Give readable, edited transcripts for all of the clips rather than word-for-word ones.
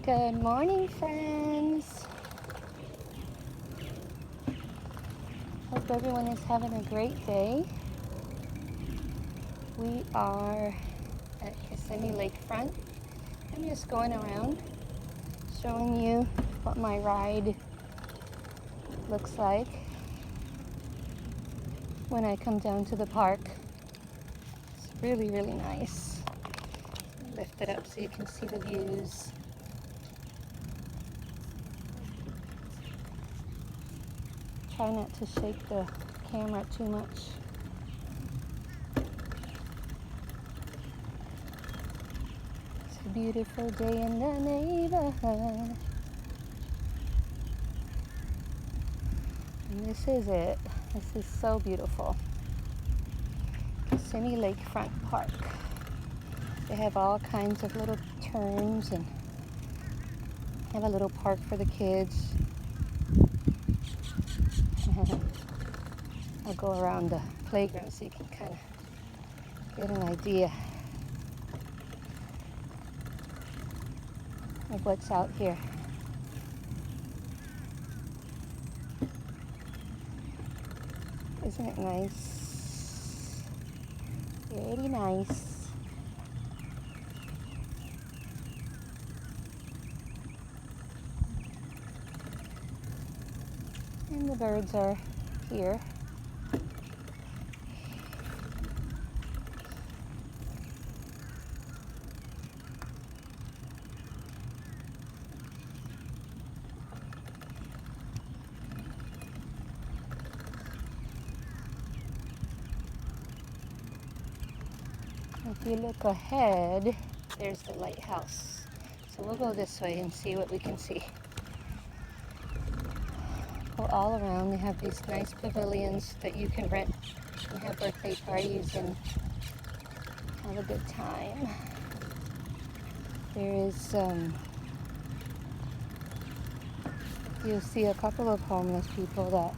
Good morning, friends. Hope everyone is having a great day. We are at Kissimmee Lakefront. I'm just going around showing you what my ride looks like when I come down to the park. It's really, really nice. Lift it up so you can see the views. Try not to shake the camera too much. It's a beautiful day in the neighborhood. And this is it. This is so beautiful. Kissimmee Lakefront Park. They have all kinds of little turns and have a little park for the kids. I'll go around the playground so you can kind of get an idea of what's out here. Isn't it nice? Very nice. And the birds are here. If you look ahead, there's the lighthouse. So we'll go this way and see what we can see. Go all around. They have these nice pavilions that you can rent and have birthday parties and have a good time. There is, you'll see a couple of homeless people that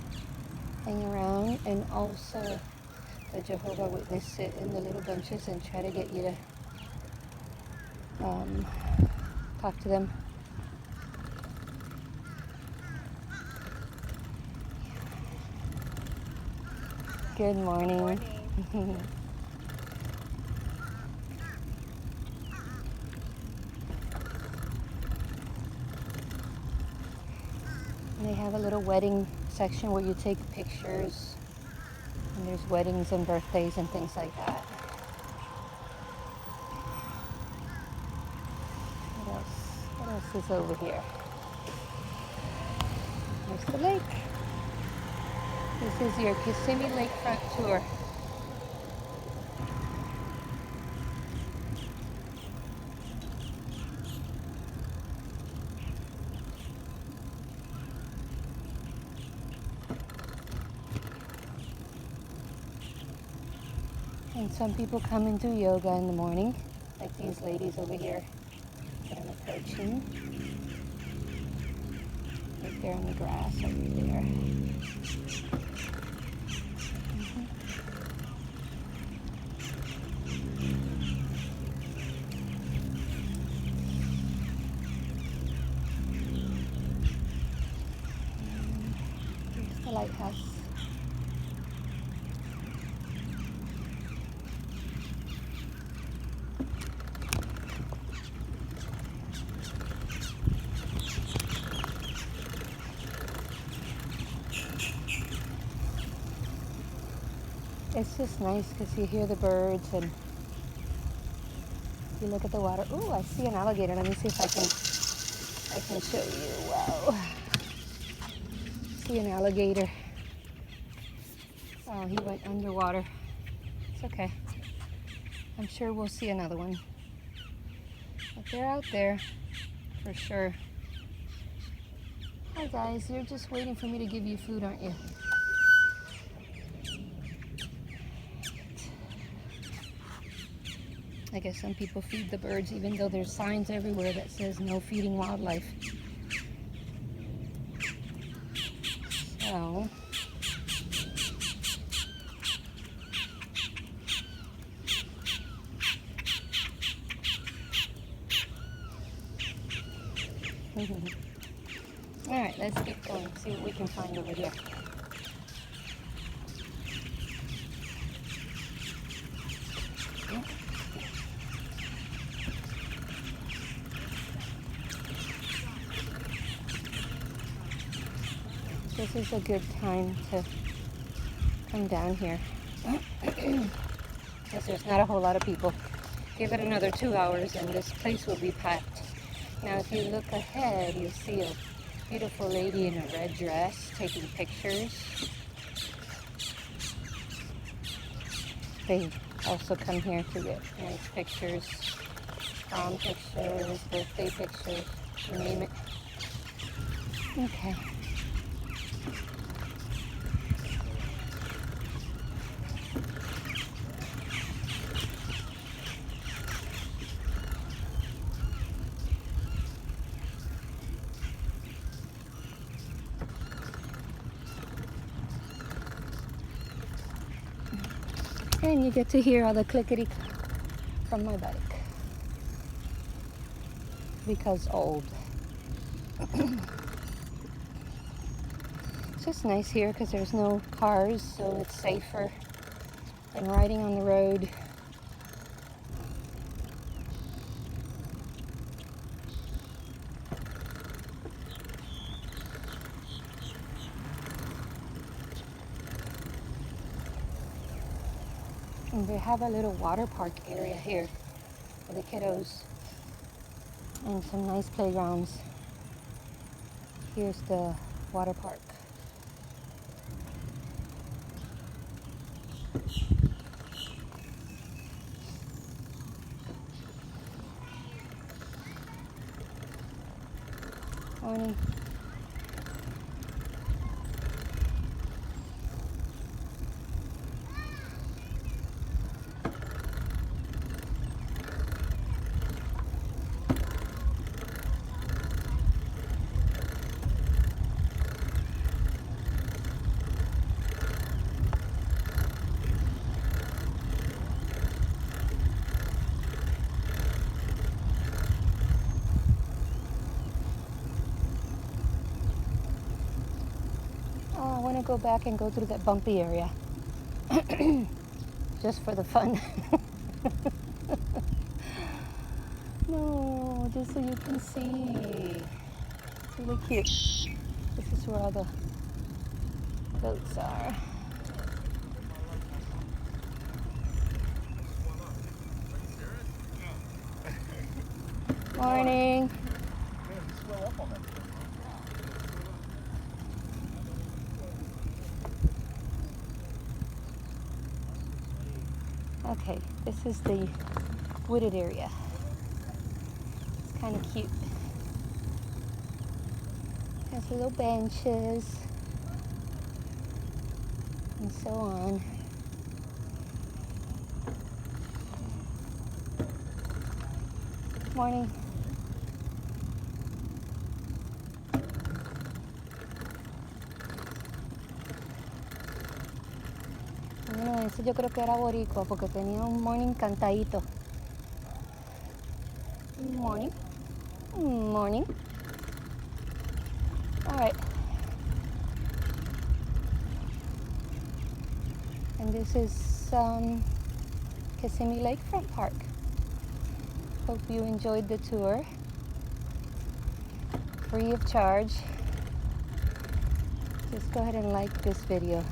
hang around, and also the Jehovah's Witnesses sit in the little benches and try to get you to talk to them. Good morning. Good morning. And they have a little wedding section where you take pictures. And there's weddings and birthdays and things like that. What else? What else is over here? There's the lake. This is your Kissimmee Lakefront tour. And some people come and do yoga in the morning, like these ladies over here that I'm approaching. Right there on the grass over there. Here's the lighthouse. It's just nice because you hear the birds and you look at the water. Ooh, I see an alligator. Let me see if I can show you. Wow. See an alligator. Oh, he went underwater. It's okay. I'm sure we'll see another one. But they're out there for sure. Hi guys, you're just waiting for me to give you food, aren't you? I guess some people feed the birds even though there's signs everywhere that says no feeding wildlife. So All right, let's keep going, see what we can find over here. This is a good time to come down here because there's not a whole lot of people. Give it another 2 hours and this place will be packed. Now if you look ahead, you see a beautiful lady in a red dress taking pictures. They also come here to get nice pictures, prom pictures, birthday pictures, you name it. Okay. And you get to hear all the clickety from my bike because old. It's just nice here because there's no cars, so it's safer than riding on the road. And they have a little water park area here for the kiddos and some nice playgrounds. Here's the water park. Morning. Oh, I want to go back and go through that bumpy area. Just for the fun. No, just so you can see. It's really cute. This is where all the boats are. Morning. Okay, this is the wooded area. It's kind of cute. Has little benches and so on. Morning. Bueno, ese yo creo que era boricua porque tenía un morning cantadito. Morning. Morning. All right. And this is Kissimmee Lakefront Park. Hope you enjoyed the tour. Free of charge. Just go ahead and like this video.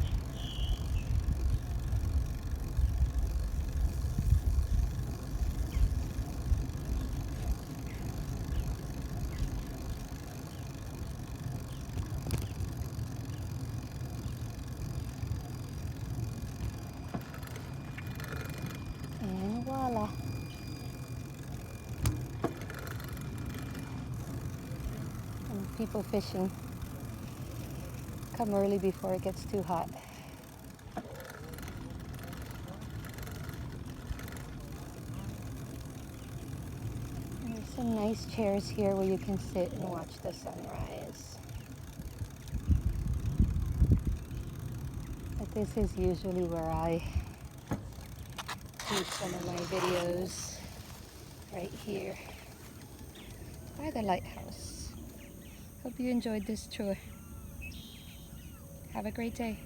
And voila. And people fishing. Come early before it gets too hot. And there's some nice chairs here where you can sit and watch the sunrise. But this is usually where I do some of my videos, right here by the lighthouse. Hope you enjoyed this tour. Have a great day.